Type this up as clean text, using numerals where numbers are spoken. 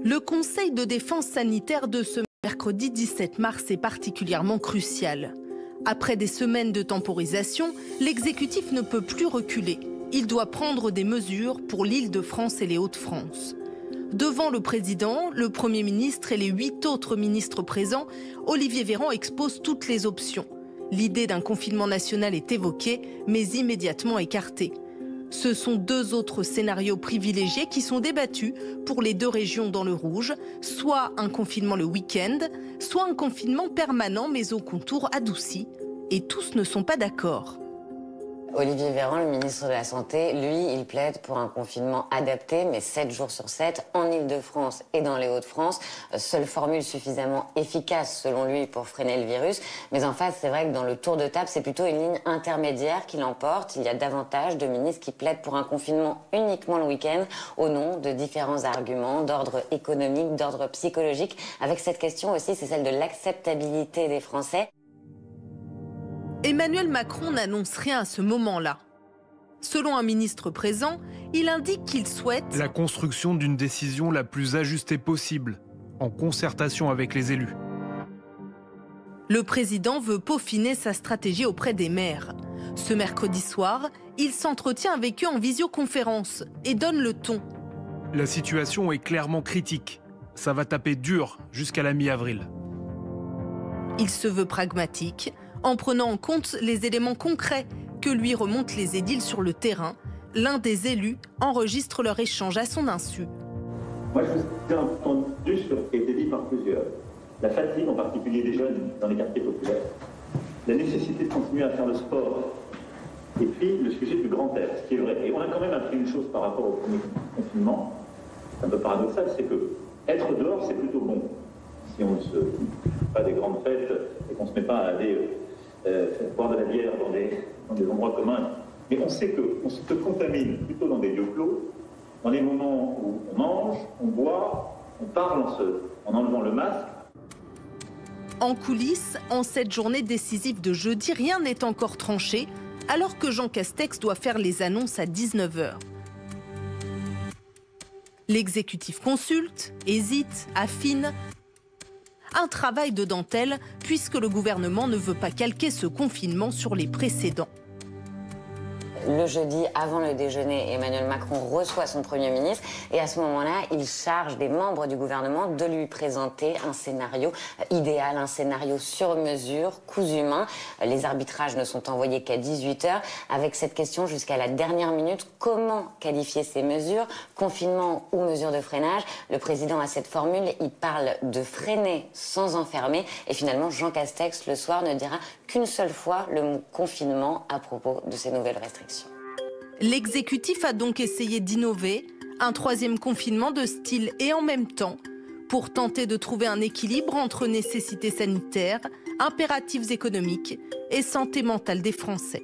Le Conseil de défense sanitaire de ce mercredi 17 mars est particulièrement crucial. Après des semaines de temporisation, l'exécutif ne peut plus reculer. Il doit prendre des mesures pour l'Île-de-France et les Hauts-de-France. Devant le président, le Premier ministre et les 8 autres ministres présents, Olivier Véran expose toutes les options. L'idée d'un confinement national est évoquée, mais immédiatement écartée. Ce sont 2 autres scénarios privilégiés qui sont débattus pour les 2 régions dans le rouge, soit un confinement le week-end, soit un confinement permanent mais au contour adouci. Et tous ne sont pas d'accord. Olivier Véran, le ministre de la Santé, lui, il plaide pour un confinement adapté, mais 7 jours sur 7, en Île-de-France et dans les Hauts-de-France. Seule formule suffisamment efficace, selon lui, pour freiner le virus. Mais en face, c'est vrai que dans le tour de table, c'est plutôt une ligne intermédiaire qui l'emporte. Il y a davantage de ministres qui plaident pour un confinement uniquement le week-end, au nom de différents arguments d'ordre économique, d'ordre psychologique. Avec cette question aussi, c'est celle de l'acceptabilité des Français. Emmanuel Macron n'annonce rien à ce moment-là. Selon un ministre présent, il indique qu'il souhaite la construction d'une décision la plus ajustée possible, en concertation avec les élus. Le président veut peaufiner sa stratégie auprès des maires. Ce mercredi soir, il s'entretient avec eux en visioconférence et donne le ton. La situation est clairement critique. Ça va taper dur jusqu'à la mi-avril. Il se veut pragmatique, en prenant en compte les éléments concrets que lui remontent les édiles sur le terrain. L'un des élus enregistre leur échange à son insu. Moi, je vous ai entendu sur ce qui a été dit par plusieurs. La fatigue, en particulier des jeunes dans les quartiers populaires. La nécessité de continuer à faire le sport. Et puis, le sujet du grand air, ce qui est vrai. Et on a quand même appris une chose par rapport au premier confinement, c'est un peu paradoxal, c'est que être dehors, c'est plutôt bon. Si on ne se fait pas des grandes fêtes et qu'on ne se met pas à aller boire de la bière dans des endroits communs. Mais on sait qu'on se contamine plutôt dans des lieux clos, dans les moments où on mange, on boit, on parle en enlevant le masque. En coulisses, en cette journée décisive de jeudi, rien n'est encore tranché, alors que Jean Castex doit faire les annonces à 19 h. L'exécutif consulte, hésite, affine. Un travail de dentelle, puisque le gouvernement ne veut pas calquer ce confinement sur les précédents. Le jeudi, avant le déjeuner, Emmanuel Macron reçoit son Premier ministre et à ce moment-là, il charge des membres du gouvernement de lui présenter un scénario idéal, un scénario sur mesure, cousu main. Les arbitrages ne sont envoyés qu'à 18 h, avec cette question jusqu'à la dernière minute. Comment qualifier ces mesures? Confinement ou mesures de freinage? Le président a cette formule, il parle de freiner sans enfermer. Et finalement, Jean Castex, le soir, ne dira qu'une seule fois le mot confinement à propos de ces nouvelles restrictions. L'exécutif a donc essayé d'innover, un 3e confinement de style et en même temps, pour tenter de trouver un équilibre entre nécessités sanitaires, impératifs économiques et santé mentale des Français.